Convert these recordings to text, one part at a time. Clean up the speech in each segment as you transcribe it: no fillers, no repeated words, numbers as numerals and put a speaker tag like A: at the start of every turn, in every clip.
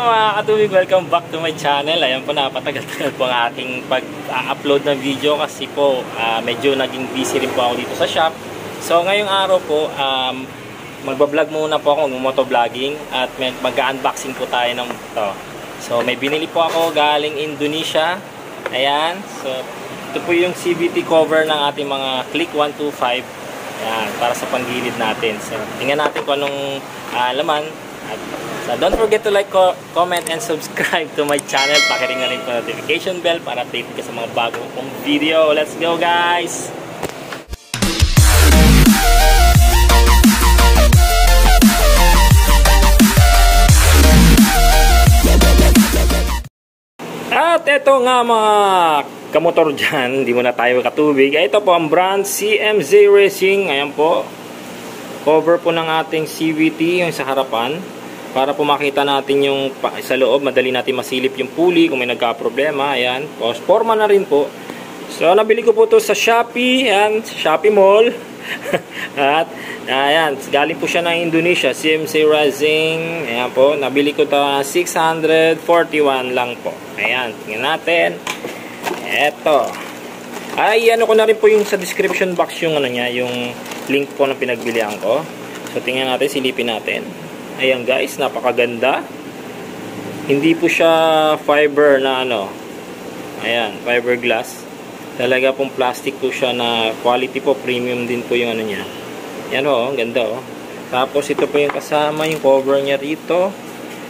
A: mga katubig, welcome back to my channel. Ayan po, napatagal-tagal po ang aking pag-upload ng video kasi po medyo naging busy rin po ako dito sa shop. So ngayong araw po, magbablog muna po ako ng motovlogging at mag-unboxing po tayo ng ito. So may binili po ako galing Indonesia. Ayan, so ito po yung CVT cover ng ating mga Click 125. Ayan, para sa panggilid natin. So tingnan natin kung anong laman. At so don't forget to like, comment, and subscribe to my channel. Pakiring na rin po notification bell para update ka sa mga bago kong video. Let's go, guys! At ito nga mga kamotor dyan, hindi mo na tayo katubig. Ito po ang brand CMZ Racing. Ayan po. Cover po ng ating CVT, yung sa harapan. Para po makita natin yung sa loob, madali natin masilip yung pulley kung may nagka-problema. Ayan. Forma na rin po. So, nabili ko po to sa Shopee. Ayan, Shopee Mall. At, ayan, galing po siya ng Indonesia. CMZ Racing. Ayan po, nabili ko to 641 lang po. Ayan, tingnan natin. Eto. Ay, ano ko na rin po yung sa description box yung ano niya, yung link po ng pinagbilihan ko. So, tingnan natin, silipin natin. Ayan guys, napakaganda. Hindi po siya fiber na ano. Ayan, fiberglass. Talaga pong plastic po siya na quality po, premium din po yung ano niya. Ayan o, ganda o. Tapos ito po yung kasama, yung cover niya rito.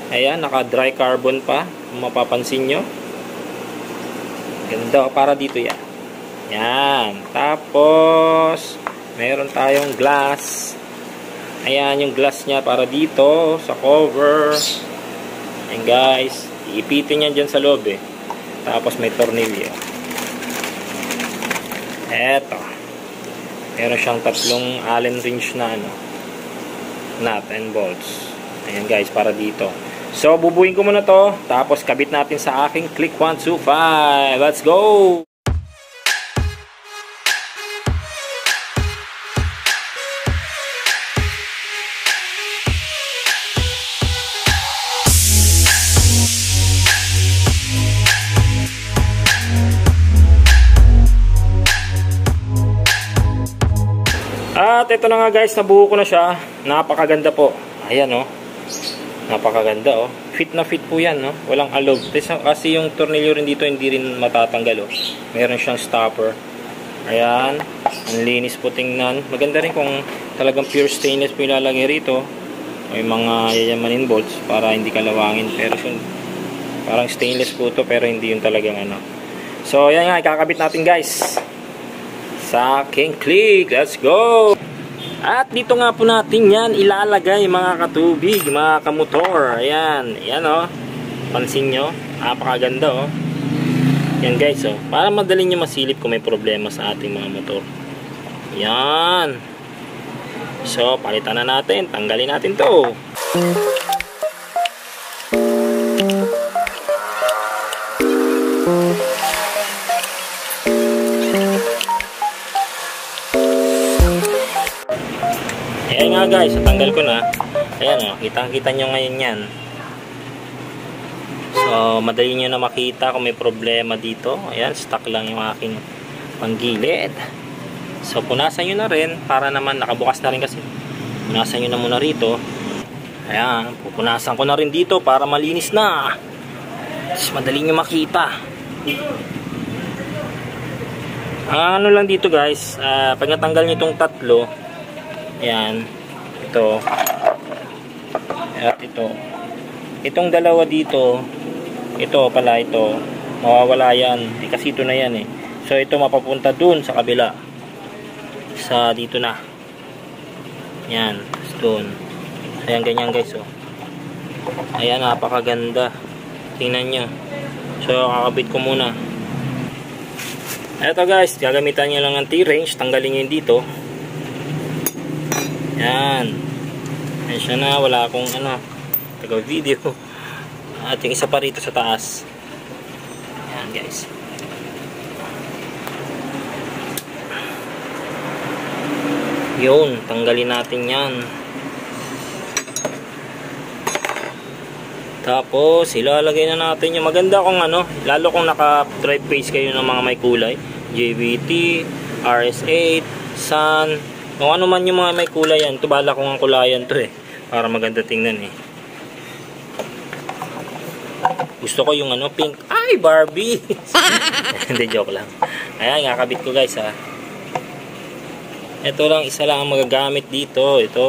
A: Ayan, naka dry carbon pa. Kung mapapansin nyo. Ganda o, para dito yan. Yan. Tapos, meron tayong glass. Ayan yung glass niya para dito sa cover. Ayan guys. Iipitin yan dyan sa loob eh. Tapos may tornilyo. Eto. Meron siyang tatlong Allen wrench na ano. Nut and bolts. Ayan guys, para dito. So, bubuin ko muna to. Tapos kabit natin sa aking Click 125. Let's go! At ito na nga guys, nabuo ko na siya. Napakaganda po. Ayan o. Napakaganda o. Fit na fit po yan, no? Walang alog. Kasi yung tornilyo rin dito hindi rin matatanggal o. Meron siyang stopper. Ayan. Ang linis po tingnan. Maganda rin kung talagang pure stainless po ilalagay rito. May mga yayamanin bolts para hindi kalawangin. Pero parang stainless po to pero hindi yung talagang ano. So ayan nga, ikakabit natin guys sa aking Click. Let's go! At dito nga po natin yan ilalagay mga katubig, mga kamotor. Ayan, ayan o. Pansin nyo, napakaganda o. Yan guys o. Para madali nyo masilip kung may problema sa ating mga motor. Yan. So, palitan na natin. Tanggalin natin to. Ayan nga guys, tanggal ko na. Ayan o, kitang-kita nyo ngayon yan. So, madali nyo na makita kung may problema dito. Ayan, stuck lang yung aking panggilid. So, punasan nyo na rin para naman nakabukas na rin kasi. Punasan nyo na muna rito. Ayan, pupunasan ko na rin dito para malinis na. Mas madali nyo makita. Ano lang dito guys, pag natanggal nyo itong tatlo, ayan, ito at ito, itong dalawa dito, ito pala, ito mawawala yan, kasi ito na yan eh. So ito mapapunta dun sa kabila, sa dito na yan, dun. Ayan, ganyan guys oh. Ayan, napakaganda, tingnan nyo. So kakabit ko muna. Eto guys, gagamitan nyo lang ng T-wrench, tanggalin nyo yung dito. Yan. Ayan siya na. Wala akong ano, taga-video. At yung isa pa rito sa taas. Yan guys. Yun. Tanggalin natin yan. Tapos ilalagay na natin yung maganda kung ano, lalo kung naka-drive face kayo ng mga may kulay, JVT, RS8, Sun, kung ano man yung mga may kulay yan. Ito bala kong ang kulayan to para maganda tingnan Gusto ko yung ano, pink. Ay, Barbie! Hindi, joke lang. Ayan, kakabit ko guys Ito lang, isa lang ang magagamit dito. Ito.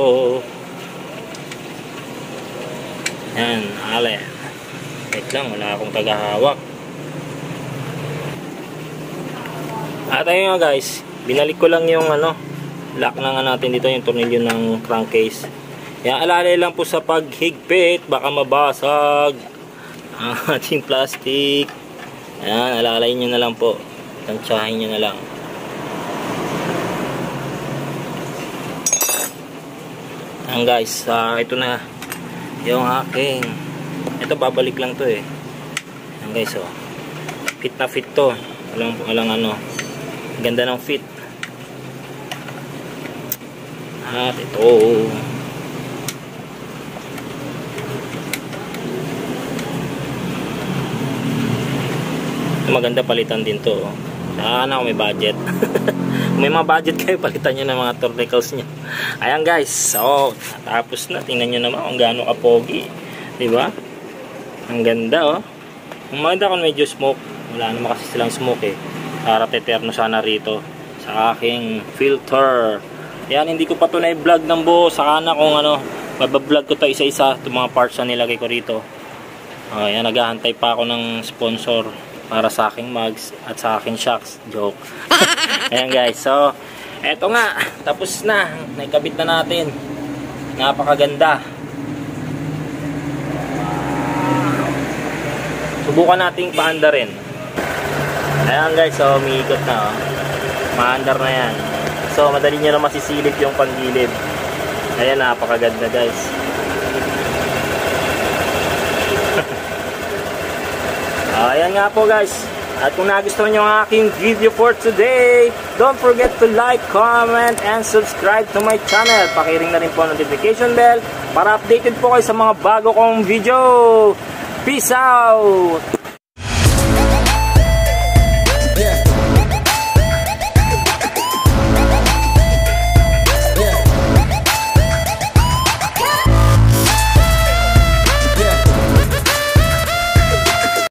A: Ayan, alin. Wait lang, wala akong tagahawak. At ayun nga guys, binalik ko lang yung ano, lock na nga natin dito, yung tornilyo ng crankcase. Ayan, alalay lang po sa paghigpit, baka mabasag ating plastic. Ayan, alalay nyo na lang po. Tansyahin nyo na lang. Ayan guys, ito na yung aking, ito babalik lang to Ayan guys, fit na fit to. Walang ano, ganda ng fit. At ito, maganda, palitan din to. Sana kung may budget. Kung may mga budget kayo, palitan nyo ng mga tornicles nyo. Ayan guys, so tapos na. Tingnan nyo naman kung gaano kapogi, diba? Ang ganda Ang maganda kung medyo smoke. Wala naman kasi silang smoke para teterno sana rito sa aking filter. Ayan, hindi ko pa ito na-vlog ng buo. Saka na kung ano, mabablog ko ito isa-isa, itong mga parts na nilagay ko rito. Ayan, naghahantay pa ako ng sponsor para sa aking mugs at sa aking shocks. Joke. Ayan guys, so eto nga, tapos na. Naikabit na natin. Napakaganda. Subukan nating paanda rin. Ayan guys, so umiikot na maandar na yan. So madali nyo na masisilip yung panggilid. Ayan, napakaganda guys. Ayan nga po guys. At kung nagustuhan nyo ang aking video for today, don't forget to like, comment, and subscribe to my channel. Pakiring na rin po ang notification bell para updated po kayo sa mga bago kong video. Peace out!